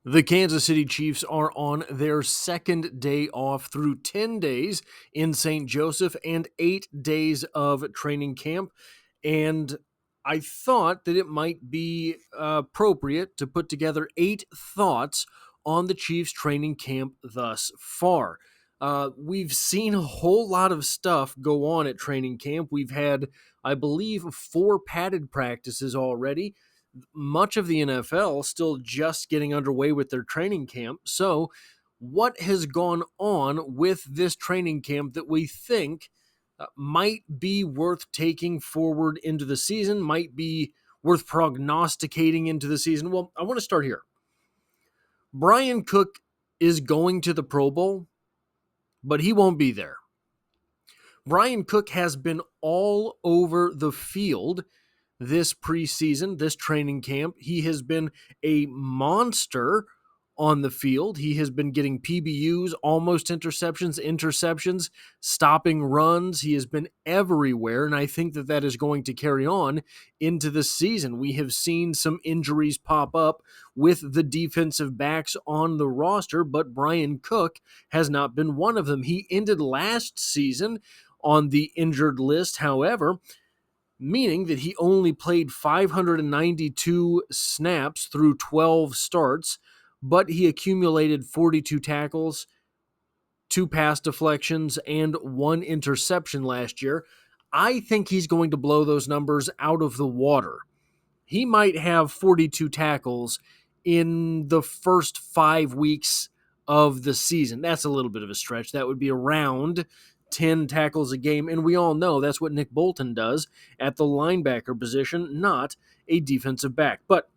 The Kansas City Chiefs are on their second day off through 10 days in St. Joseph and 8 days of training camp. And I thought that it might be appropriate to put together 8 thoughts on the Chiefs training camp thus far. We've seen a whole lot of stuff go on at training camp. We've had, I believe, 4 padded practices already. Much of the NFL still just getting underway with their training camp. So, what has gone on with this training camp that we think might be worth taking forward into the season, might be worth prognosticating into the season? Well, I want to start here. Bryan Cook is going to the Pro Bowl, but he won't be there. Bryan Cook has been all over the field this preseason, this training camp. He has been a monster on the field. He has been getting PBUs, almost interceptions, stopping runs. He has been everywhere, and I think that that is going to carry on into the season. We have seen some injuries pop up with the defensive backs on the roster, but Bryan Cook has not been one of them. He ended last season on the injured list, however, meaning that he only played 592 snaps through 12 starts, but he accumulated 42 tackles, 2 pass deflections, and 1 interception last year. I think he's going to blow those numbers out of the water. He might have 42 tackles in the first 5 weeks of the season. That's a little bit of a stretch. That would be around 10 tackles a game, and we all know that's what Nick Bolton does at the linebacker position, not a defensive back. But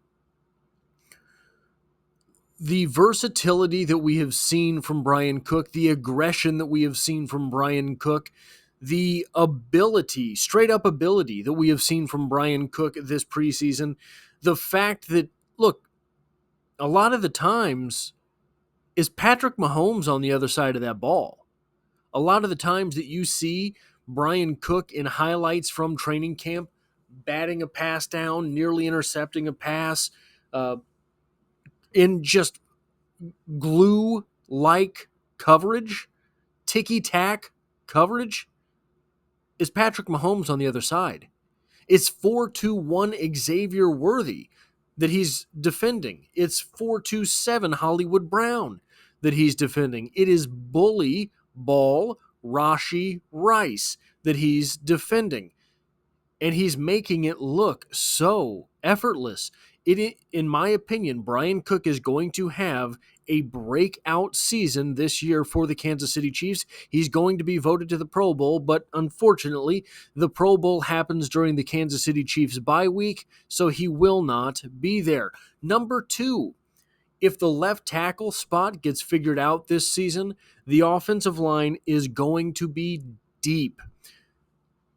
the versatility that we have seen from Bryan Cook, the aggression that we have seen from Bryan Cook, the ability, straight up ability that we have seen from Bryan Cook this preseason, the fact that, look, a lot of the times is Patrick Mahomes on the other side of that ball. A lot of the times that you see Bryan Cook in highlights from training camp, batting a pass down, nearly intercepting a pass, in just glue-like coverage, ticky-tack coverage, is Patrick Mahomes on the other side. It's 4-2-1 Xavier Worthy that he's defending. It's 4-2-7 Hollywood Brown that he's defending. It is bully ball Rashee Rice that he's defending. And he's making it look so effortless. In my opinion, Bryan Cook is going to have a breakout season this year for the Kansas City Chiefs. He's going to be voted to the Pro Bowl, but unfortunately, the Pro Bowl happens during the Kansas City Chiefs bye week, so he will not be there. Number 2, if the left tackle spot gets figured out this season, the offensive line is going to be deep.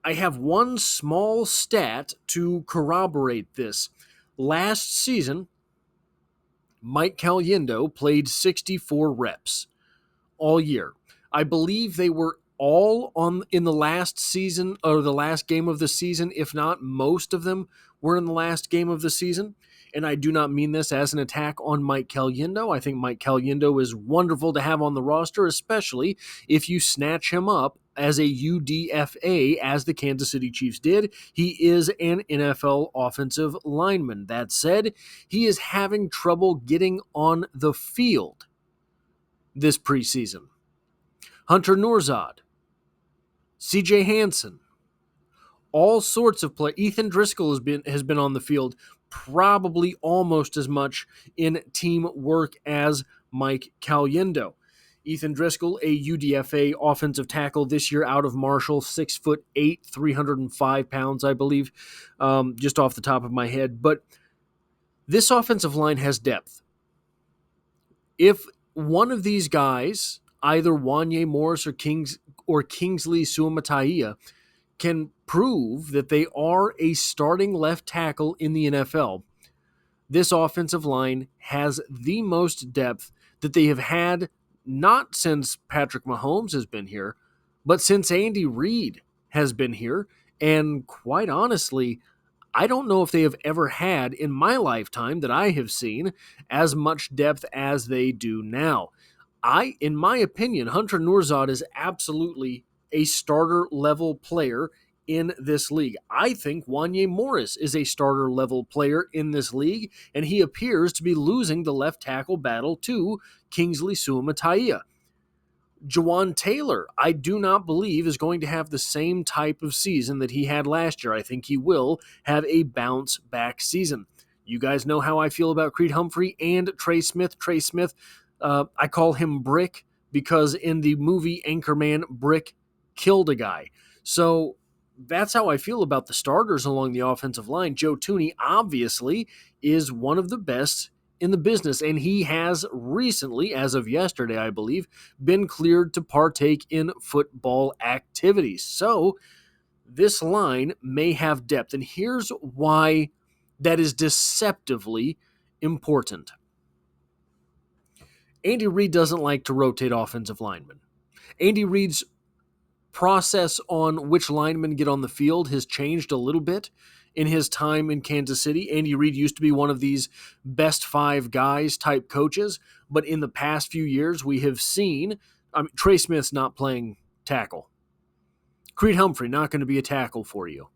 I have one small stat to corroborate this. Last season, Mike Caliendo played 64 reps all year. I believe they were all in the last season, or the last game of the season. If not, most of them were in the last game of the season. And I do not mean this as an attack on Mike Caliendo. I think Mike Caliendo is wonderful to have on the roster, especially if you snatch him up as a UDFA, as the Kansas City Chiefs did. He is an NFL offensive lineman. That said, he is having trouble getting on the field this preseason. Hunter Nourzad, CJ Hansen, all sorts of play. Ethan Driscoll has been on the field probably almost as much in team work as Mike Caliendo. Ethan Driscoll, a UDFA offensive tackle this year out of Marshall, 6'8", 305 pounds, I believe, just off the top of my head. But this offensive line has depth. If one of these guys, either Wanye Morris or Kingsley Suamataia, can prove that they are a starting left tackle in the NFL, this offensive line has the most depth that they have had, not since Patrick Mahomes has been here, but since Andy Reid has been here. And quite honestly, I don't know if they have ever had, in my lifetime that I have seen, as much depth as they do now. In my opinion, Hunter Nourzad is absolutely a starter-level player in this league. I think Wanya Morris is a starter-level player in this league, and he appears to be losing the left tackle battle to Kingsley Suamataia. Jawan Taylor, I do not believe, is going to have the same type of season that he had last year. I think he will have a bounce-back season. You guys know how I feel about Creed Humphrey and Trey Smith. Trey Smith, I call him Brick because in the movie Anchorman, Brick killed a guy. So that's how I feel about the starters along the offensive line. Joe Thuney, obviously, is one of the best in the business, and he has recently, as of yesterday, I believe, been cleared to partake in football activities. So this line may have depth, and here's why that is deceptively important. Andy Reid doesn't like to rotate offensive linemen. Andy Reid's process on which linemen get on the field has changed a little bit in his time in Kansas City. Andy Reid used to be one of these best five guys type coaches, but in the past few years we have seen Trey Smith's not playing tackle. Creed Humphrey, not going to be a tackle for you.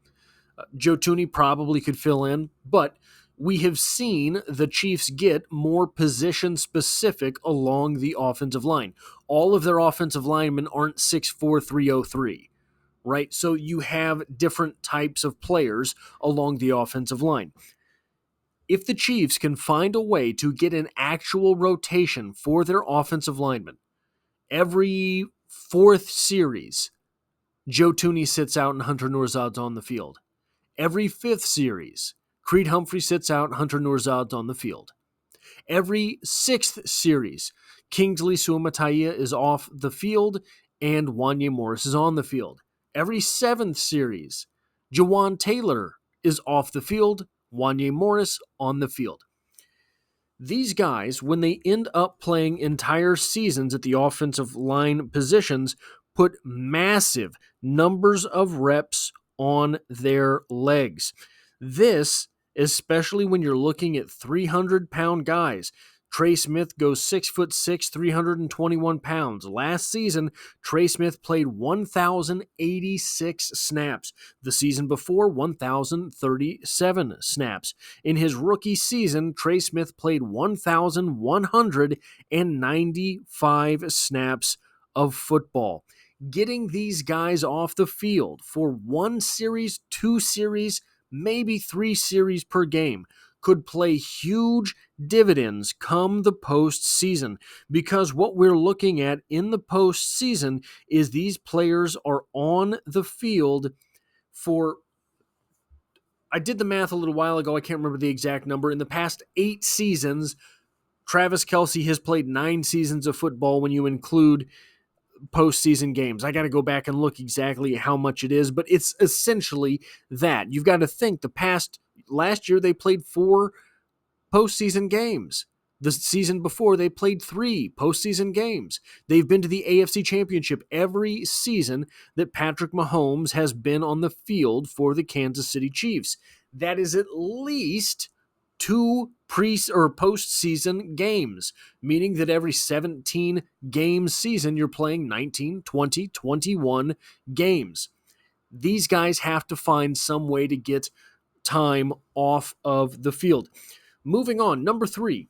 Joe Thuney probably could fill in, but we have seen the Chiefs get more position-specific along the offensive line. All of their offensive linemen aren't 6'4", 303, right? So you have different types of players along the offensive line. If the Chiefs can find a way to get an actual rotation for their offensive linemen, every fourth series, Joe Thuney sits out and Hunter Nourzad's on the field. Every fifth series, Creed Humphrey sits out and Hunter Nourzad's on the field. Every sixth series, Kingsley Suamataia is off the field and Wanya Morris is on the field. Every seventh series, Jawan Taylor is off the field, Wanya Morris on the field. These guys, when they end up playing entire seasons at the offensive line positions, put massive numbers of reps on their legs. This, especially when you're looking at 300-pound guys. Trey Smith goes 6'6", 321 pounds. Last season, Trey Smith played 1,086 snaps. The season before, 1,037 snaps. In his rookie season, Trey Smith played 1,195 snaps of football. Getting these guys off the field for one series, two series, maybe three series per game could play huge dividends come the postseason, because what we're looking at in the postseason is these players are on the field for, I did the math a little while ago, I can't remember the exact number. In the past 8 seasons, Travis Kelce has played 9 seasons of football when you include postseason games. I got to go back and look exactly how much it is, but it's essentially that. You've got to think last year they played 4 postseason games. The season before they played 3 postseason games. They've been to the AFC Championship every season that Patrick Mahomes has been on the field for the Kansas City Chiefs. That is at least 2 postseason games, meaning that every 17 game season you're playing 19, 20, 21 games. These guys have to find some way to get time off of the field. Moving on, number 3.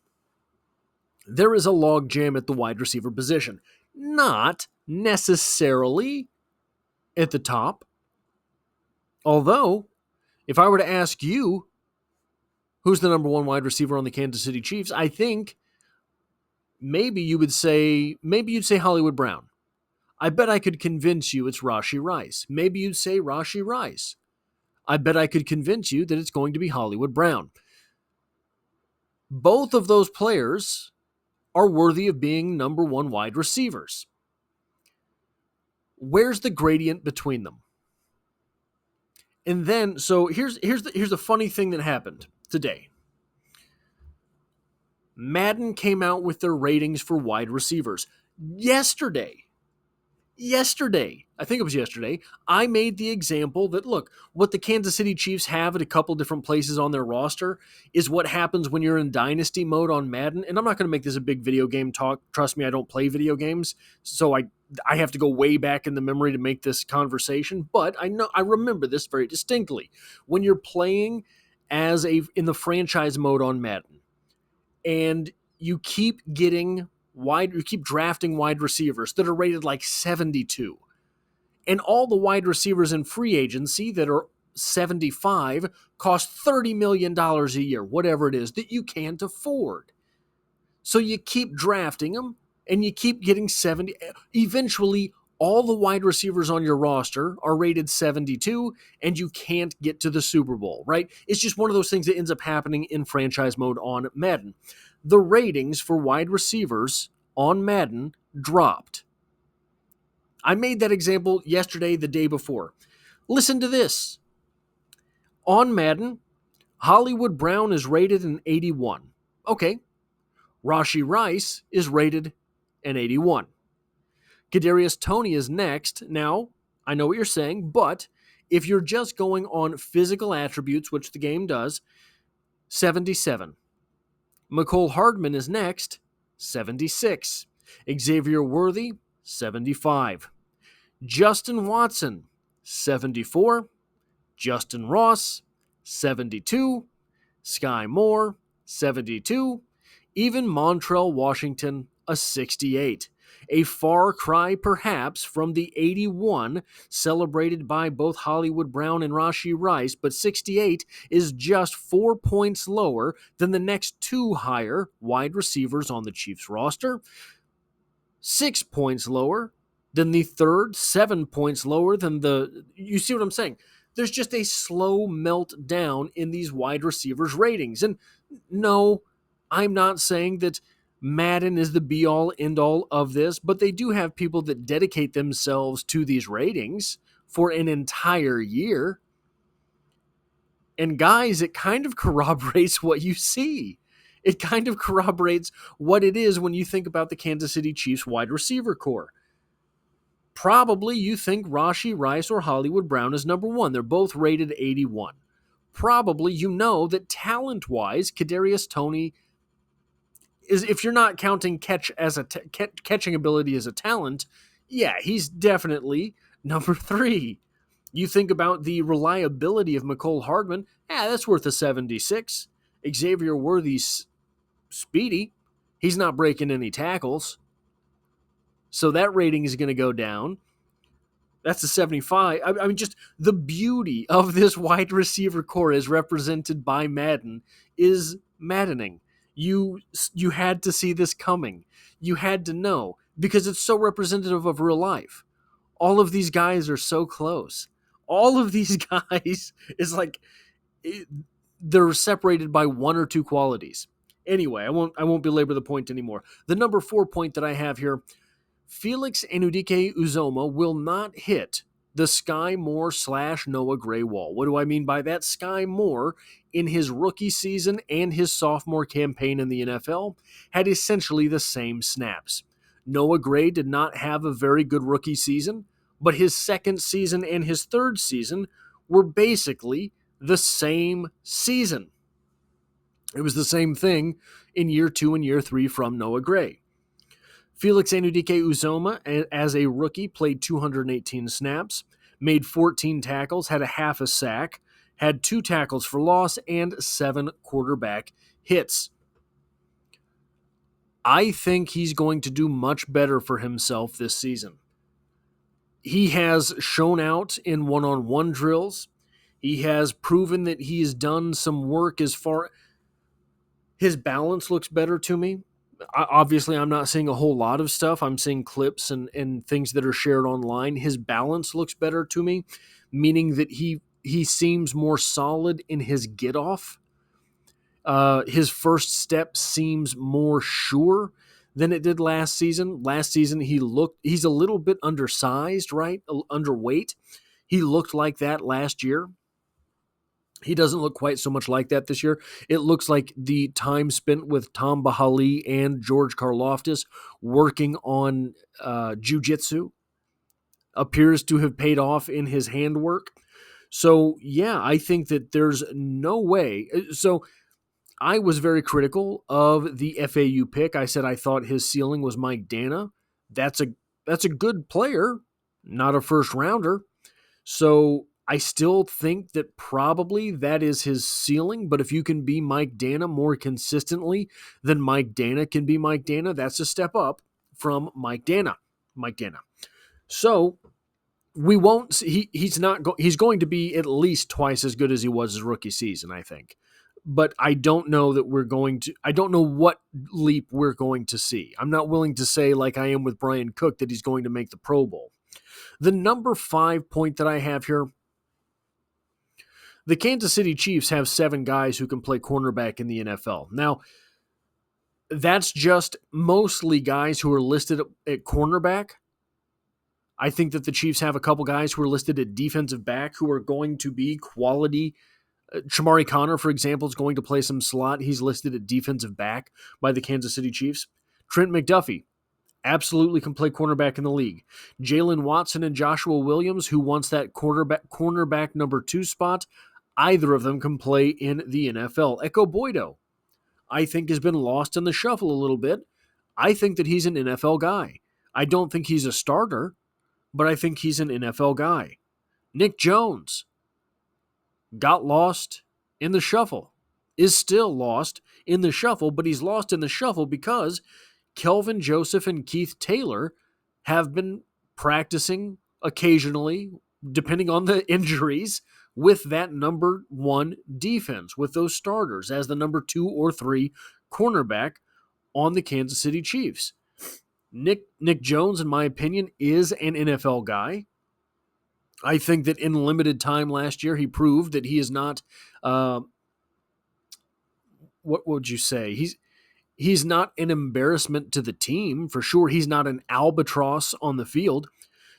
There is a logjam at the wide receiver position. Not necessarily at the top. Although, if I were to ask you, who's the number 1 wide receiver on the Kansas City Chiefs, I think maybe you'd say Hollywood Brown. I bet I could convince you it's Rashee Rice. Maybe you'd say Rashee Rice. I bet I could convince you that it's going to be Hollywood Brown. Both of those players are worthy of being number 1 wide receivers. Where's the gradient between them? And then, so here's the funny thing that happened today. Madden came out with their ratings for wide receivers yesterday. yesterday, I think it was yesterday, I made the example that, look, what the Kansas City Chiefs have at a couple different places on their roster is what happens when you're in dynasty mode on Madden. And I'm not going to make this a big video game talk. Trust me, I don't play video games. So I have to go way back in the memory to make this conversation. But I remember this very distinctly. When you're playing in the franchise mode on Madden, and you keep drafting wide receivers that are rated like 72. And all the wide receivers in free agency that are 75 cost $30 million a year, whatever it is, that you can't afford. So you keep drafting them and you keep getting 70. Eventually, all the wide receivers on your roster are rated 72 and you can't get to the Super Bowl, right? It's just one of those things that ends up happening in franchise mode on Madden. The ratings for wide receivers on Madden dropped. I made that example yesterday, the day before. Listen to this. On Madden, Hollywood Brown is rated an 81. Okay. Rashee Rice is rated an 81. Kadarius Toney is next. Now, I know what you're saying, but if you're just going on physical attributes, which the game does, 77. Mecole Hardman is next, 76. Xavier Worthy, 75. Justin Watson, 74. Justin Ross, 72. Sky Moore, 72. Even Montrell Washington, a 68. A far cry, perhaps, from the 81 celebrated by both Hollywood Brown and Rashee Rice, but 68 is just 4 points lower than the next two higher wide receivers on the Chiefs roster, 6 points lower than the third, 7 points lower than you see what I'm saying? There's just a slow meltdown in these wide receivers' ratings. And no, I'm not saying that Madden is the be-all, end-all of this, but they do have people that dedicate themselves to these ratings for an entire year. And guys, it kind of corroborates what you see. It kind of corroborates what it is when you think about the Kansas City Chiefs wide receiver core. Probably you think Rashee Rice or Hollywood Brown is number one. They're both rated 81. Probably you know that talent-wise, Kadarius Toney is, if you're not counting catching ability as a talent, yeah, he's definitely number 3. You think about the reliability of Mecole Hardman, that's worth a 76. Xavier Worthy's speedy. He's not breaking any tackles. So that rating is going to go down. That's a 75. I mean, just the beauty of this wide receiver core as represented by Madden is maddening. You had to see this coming. You had to know, because it's so representative of real life. All of these guys are so close. All of these guys is like they're separated by one or two qualities. Anyway, I won't belabor the point anymore. The number 4 point that I have here, Felix Anudike-Uzomah will not hit the Sky Moore / Noah Gray wall. What do I mean by that? Sky Moore, in his rookie season and his sophomore campaign in the NFL, had essentially the same snaps. Noah Gray did not have a very good rookie season, but his second season and his third season were basically the same season. It was the same thing in year 2 and year 3 from Noah Gray. Felix Anudike-Uzomah, as a rookie, played 218 snaps, made 14 tackles, had a half a sack, had 2 tackles for loss, and 7 quarterback hits. I think he's going to do much better for himself this season. He has shown out in one-on-one drills. He has proven that he has done some work as far. His balance looks better to me. Obviously, I'm not seeing a whole lot of stuff. I'm seeing clips and things that are shared online. His balance looks better to me, meaning that he seems more solid in his get-off. His first step seems more sure than it did last season. Last season, he's a little bit undersized, right? Underweight. He looked like that last year. He doesn't look quite so much like that this year. It looks like the time spent with Tom Bahali and George Karlaftis working on jiu-jitsu appears to have paid off in his handwork. So, yeah, I think that there's no way. So, I was very critical of the FAU pick. I said I thought his ceiling was Mike Dana. That's a good player, not a first rounder. So I still think that probably that is his ceiling. But if you can be Mike Dana more consistently than Mike Dana can be Mike Dana, that's a step up from Mike Dana. Mike Dana. So we won't see, he's going to be at least twice as good as he was his rookie season, I think. But I don't know that I don't know what leap we're going to see. I'm not willing to say, like I am with Brian Cook, that he's going to make the Pro Bowl. The number 5 point that I have here, the Kansas City Chiefs have 7 guys who can play cornerback in the NFL. Now, that's just mostly guys who are listed at cornerback. I think that the Chiefs have a couple guys who are listed at defensive back who are going to be quality. Shamari Connor, for example, is going to play some slot. He's listed at defensive back by the Kansas City Chiefs. Trent McDuffie absolutely can play cornerback in the league. Jalen Watson and Joshua Williams, who wants that cornerback number 2 spot, either of them can play in the NFL. Echo Boydo, I think, has been lost in the shuffle a little bit. I think that he's an NFL guy. I don't think he's a starter, but I think he's an NFL guy. Nick Jones got lost in the shuffle, is still lost in the shuffle, but he's lost in the shuffle because Kelvin Joseph and Keith Taylor have been practicing occasionally, depending on the injuries, with that number 1 defense, with those starters as the number 2 or 3 cornerback on the Kansas City Chiefs. Nick Jones, in my opinion, is an NFL guy. I think that in limited time last year, he proved that he is not, what would you say? He's not an embarrassment to the team, for sure. He's not an albatross on the field.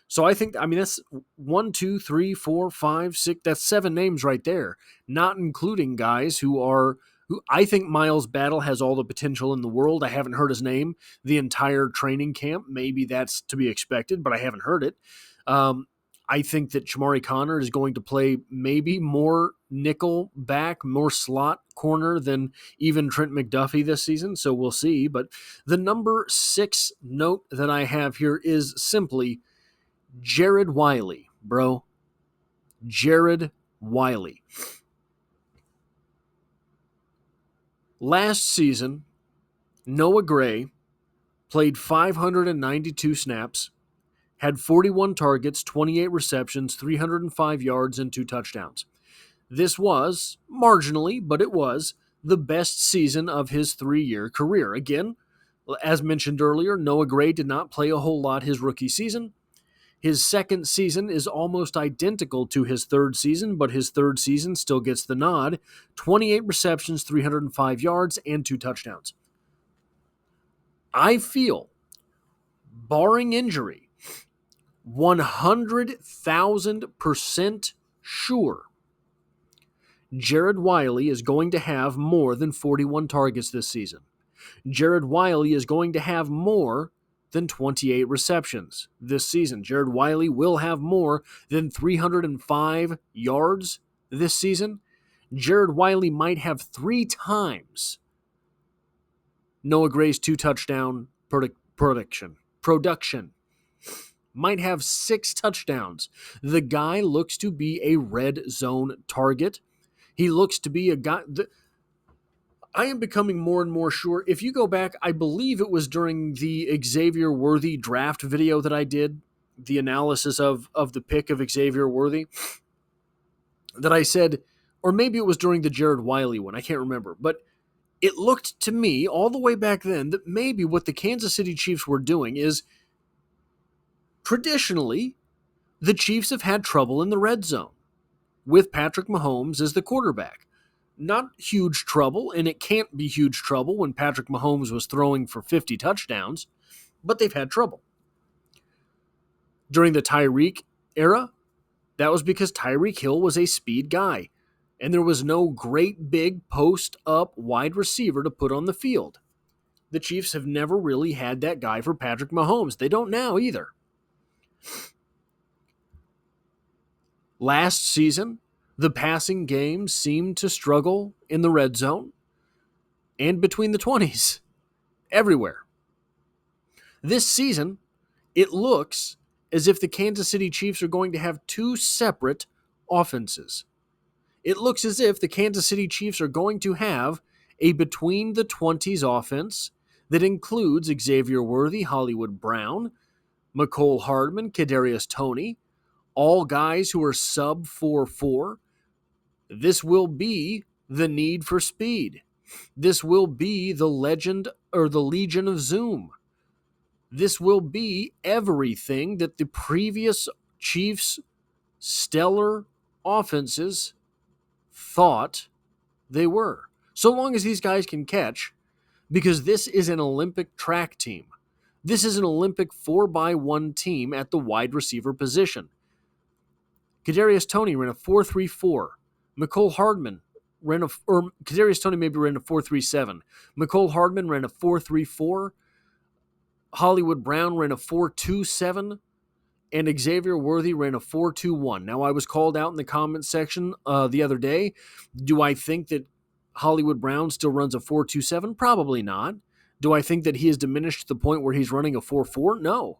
So I think, that's 1, 2, 3, 4, 5, 6, that's 7 names right there, not including guys who I think Miles Battle has all the potential in the world. I haven't heard his name the entire training camp. Maybe that's to be expected, but I haven't heard it. I think that Shamari Connor is going to play maybe more nickel back, more slot corner than even Trent McDuffie this season, so we'll see. But the number 6 note that I have here is simply Jared Wiley, bro. Jared Wiley. Last season, Noah Gray played 592 snaps, had 41 targets, 28 receptions, 305 yards, and 2 touchdowns. This was, marginally, but it was, the best season of his 3-year career. Again, as mentioned earlier, Noah Gray did not play a whole lot his rookie season. His second season is almost identical to his third season, but his third season still gets the nod. 28 receptions, 305 yards, and 2 touchdowns. I feel, barring injury, 100,000% sure Jared Wiley is going to have more than 41 targets this season. Jared Wiley is going to have more than 28 receptions this season. Jared Wiley will have more than 305 yards this season. Jared Wiley might have 3 times Noah Gray's 2 touchdown production. Might have 6 touchdowns. The guy looks to be a red zone target. He looks to be a guy. I am becoming more and more sure. If you go back, I believe it was during the Xavier Worthy draft video that I did, the analysis of the pick of Xavier Worthy, that I said, or maybe it was during the Jared Wiley one, I can't remember, but it looked to me all the way back then that maybe what the Kansas City Chiefs were doing is, traditionally, the Chiefs have had trouble in the red zone with Patrick Mahomes as the quarterback. Not huge trouble, and it can't be huge trouble when Patrick Mahomes was throwing for 50 touchdowns, but they've had trouble. During the Tyreek era, that was because Tyreek Hill was a speed guy, and there was no great big post-up wide receiver to put on the field. The Chiefs have never really had that guy for Patrick Mahomes. They don't now either. Last season, the passing game seemed to struggle in the red zone and between the 20s, everywhere. This season, it looks as if the Kansas City Chiefs are going to have two separate offenses. It looks as if the Kansas City Chiefs are going to have a between the 20s offense that includes Xavier Worthy, Hollywood Brown, Mecole Hardman, Kadarius Toney, all guys who are sub 4.4. This will be the need for speed. This will be the legend or the Legion of Zoom. This will be everything that the previous Chiefs' stellar offenses thought they were. So long as these guys can catch, because this is an Olympic track team. This is an Olympic 4x1 team at the wide receiver position. Kadarius Toney ran a 4.34. Mecole Hardman ran Kadarius Toney maybe ran a 4.37. Mecole Hardman ran a 4.34. Hollywood Brown ran a 4.27. And Xavier Worthy ran a 4.21. Now, I was called out in the comments section the other day. Do I think that Hollywood Brown still runs a 4.27? Probably not. Do I think that he has diminished to the point where he's running a 4.4? No.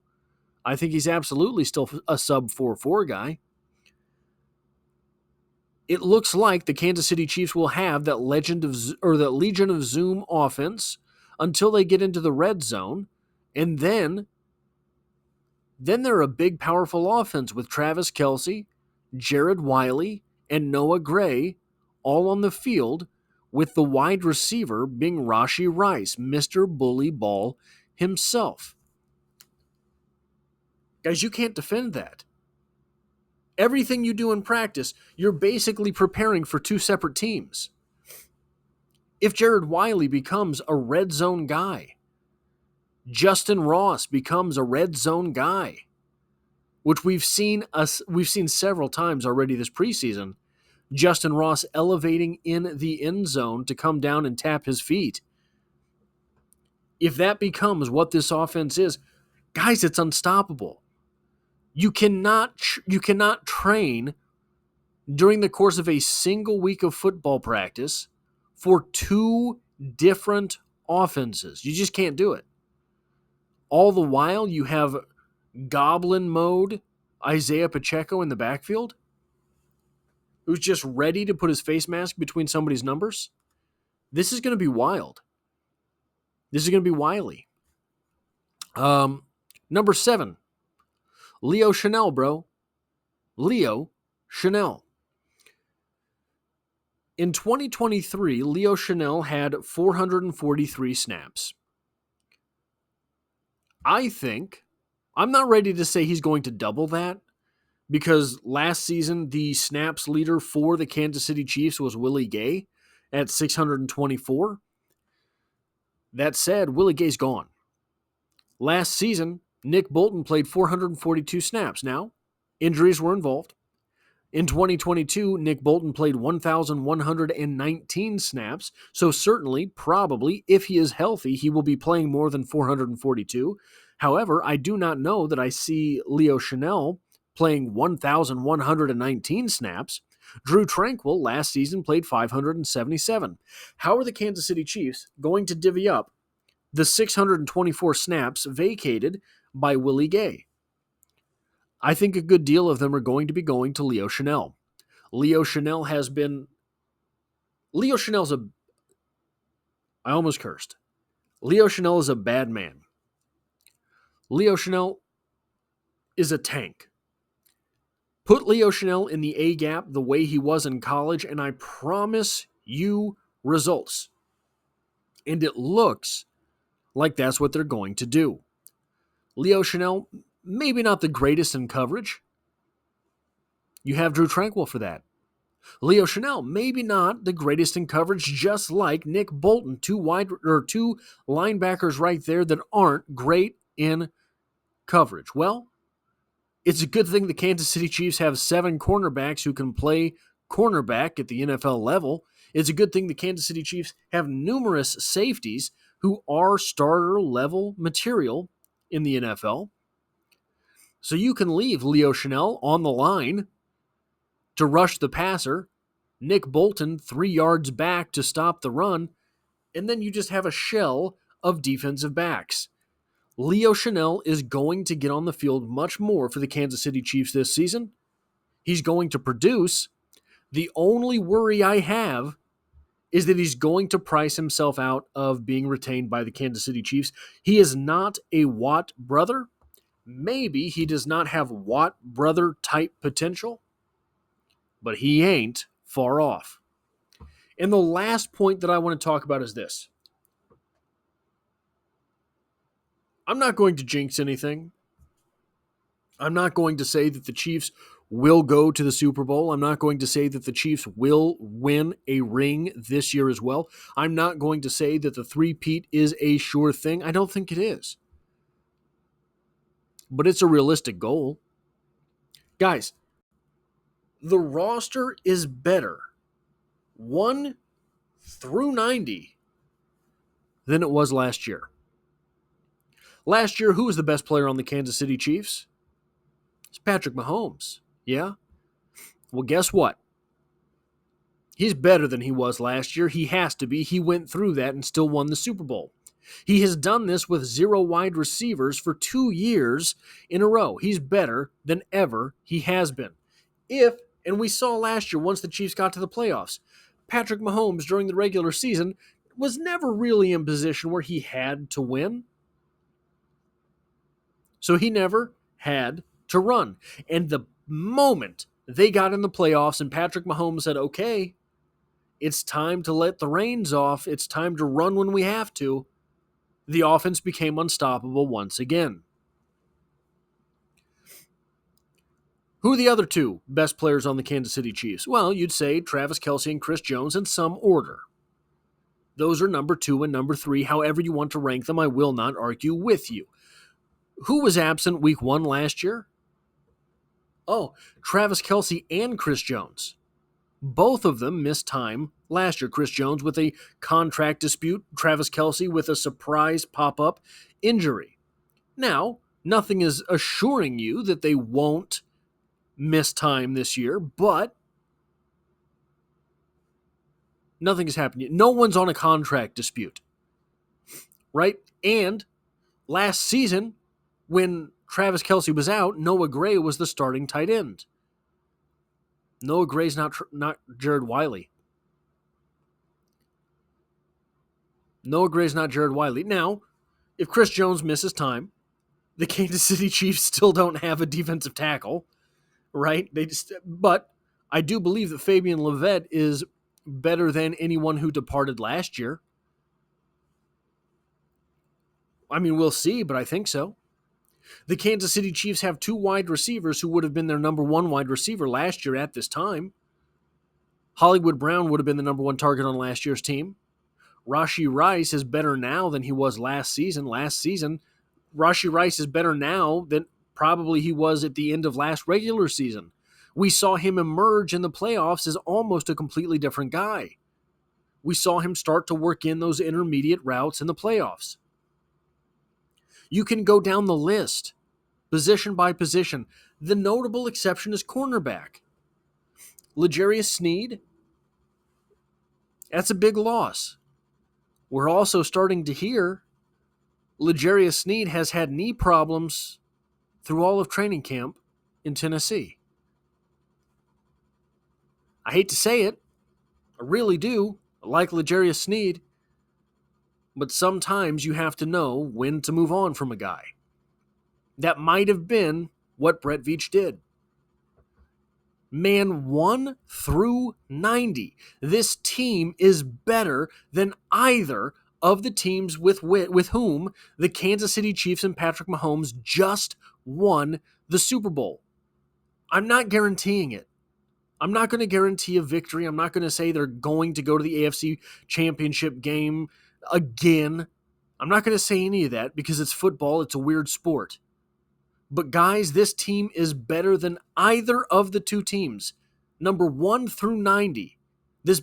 I think he's absolutely still a sub 4.4 guy. It looks like the Kansas City Chiefs will have that Legion of Zoom offense until they get into the red zone, and then they're a big, powerful offense with Travis Kelce, Jared Wiley, and Noah Gray all on the field, with the wide receiver being Rashee Rice, Mr. Bully Ball himself. Guys, you can't defend that. Everything you do in practice, you're basically preparing for two separate teams. If Jared Wiley becomes a red zone guy, Justin Ross becomes a red zone guy, which we've seen several times already this preseason. Justin Ross elevating in the end zone to come down and tap his feet. If that becomes what this offense is, guys, it's unstoppable. You cannot train during the course of a single week of football practice for two different offenses. You just can't do it. All the while, you have goblin mode Isaiah Pacheco in the backfield, who's just ready to put his face mask between somebody's numbers. This is going to be wild. This is going to be wily. Number 7, Leo Chenal, bro. Leo Chenal. In 2023, Leo Chenal had 443 snaps. I'm not ready to say he's going to double that, because last season the snaps leader for the Kansas City Chiefs was Willie Gay at 624. That said, Willie Gay's gone. Last season, Nick Bolton played 442 snaps. Now, injuries were involved. In 2022, Nick Bolton played 1,119 snaps, so certainly, probably, if he is healthy, he will be playing more than 442. However, I do not know that I see Leo Chenal playing 1,119 snaps. Drew Tranquill last season played 577. How are the Kansas City Chiefs going to divvy up the 624 snaps vacated by Willie Gay? I think a good deal of them are going to be going to Leo Chenal. Leo Chenal's I almost cursed. Leo Chenal is a bad man. Leo Chenal is a tank. Put Leo Chenal in the A-gap the way he was in college, and I promise you results. And it looks like that's what they're going to do. Leo Chenal, maybe not the greatest in coverage. You have Drew Tranquill for that. Leo Chenal, maybe not the greatest in coverage, just like Nick Bolton, two linebackers right there that aren't great in coverage. Well, it's a good thing the Kansas City Chiefs have 7 cornerbacks who can play cornerback at the NFL level. It's a good thing the Kansas City Chiefs have numerous safeties who are starter-level material in the NFL. So you can leave Leo Chenal on the line to rush the passer, Nick Bolton 3 yards back to stop the run, and then you just have a shell of defensive backs. Leo Chenal is going to get on the field much more for the Kansas City Chiefs this season. He's going to produce. The only worry I have is that he's going to price himself out of being retained by the Kansas City Chiefs. He is not a Watt brother. Maybe he does not have Watt brother type potential, but he ain't far off. And the last point that I want to talk about is this. I'm not going to jinx anything. I'm not going to say that the Chiefs will go to the Super Bowl. I'm not going to say that the Chiefs will win a ring this year as well. I'm not going to say that the three-peat is a sure thing. I don't think it is. But it's a realistic goal. Guys, the roster is better 1 through 90 than it was last year. Last year, who was the best player on the Kansas City Chiefs? It's Patrick Mahomes. Yeah? Well, guess what? He's better than he was last year. He has to be. He went through that and still won the Super Bowl. He has done this with 0 wide receivers for 2 years in a row. He's better than ever he has been. And we saw last year, once the Chiefs got to the playoffs, Patrick Mahomes during the regular season was never really in position where he had to win. So he never had to run. And the moment they got in the playoffs and Patrick Mahomes said, okay, it's time to let the reins off. It's time to run when we have to. The offense became unstoppable once again. Who are the other 2 best players on the Kansas City Chiefs? Well, you'd say Travis Kelce and Chris Jones in some order. Those are number 2 and number 3. However you want to rank them, I will not argue with you. Who was absent week 1 last year? Oh, Travis Kelce and Chris Jones. Both of them missed time last year. Chris Jones with a contract dispute, Travis Kelce with a surprise pop-up injury. Now, nothing is assuring you that they won't miss time this year, but nothing has happened yet. No one's on a contract dispute, right? And last season, when Travis Kelce was out, Noah Gray was the starting tight end. Noah Gray's not Jared Wiley. Noah Gray's not Jared Wiley. Now, if Chris Jones misses time, the Kansas City Chiefs still don't have a defensive tackle, right? But I do believe that Fabian Levette is better than anyone who departed last year. I mean, we'll see, but I think so. The Kansas City Chiefs have 2 wide receivers who would have been their number 1 wide receiver last year at this time. Hollywood Brown would have been the number 1 target on last year's team. Rashee Rice is better now than he was last season. Rashee Rice is better now than probably he was at the end of last regular season. We saw him emerge in the playoffs as almost a completely different guy. We saw him start to work in those intermediate routes in the playoffs. You can go down the list, position by position. The notable exception is cornerback. L'Jarius Sneed, that's a big loss. We're also starting to hear L'Jarius Sneed has had knee problems through all of training camp in Tennessee. I hate to say it. I really do. I like L'Jarius Sneed. But sometimes you have to know when to move on from a guy. That might have been what Brett Veach did. Man, 1 through 90. This team is better than either of the teams with whom the Kansas City Chiefs and Patrick Mahomes just won the Super Bowl. I'm not guaranteeing it. I'm not going to guarantee a victory. I'm not going to say they're going to go to the AFC Championship game again. I'm not going to say any of that because it's football. It's a weird sport. But guys, this team is better than either of the 2 teams. Number 1 through 90. This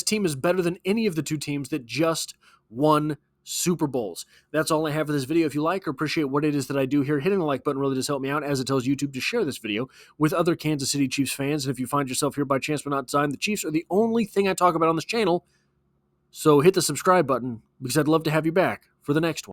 team is better than any of the 2 teams that just won Super Bowls. That's all I have for this video. If you like or appreciate what it is that I do here, hitting the like button really does help me out, as it tells YouTube to share this video with other Kansas City Chiefs fans. And if you find yourself here by chance but not design, the Chiefs are the only thing I talk about on this channel. So hit the subscribe button, because I'd love to have you back for the next one.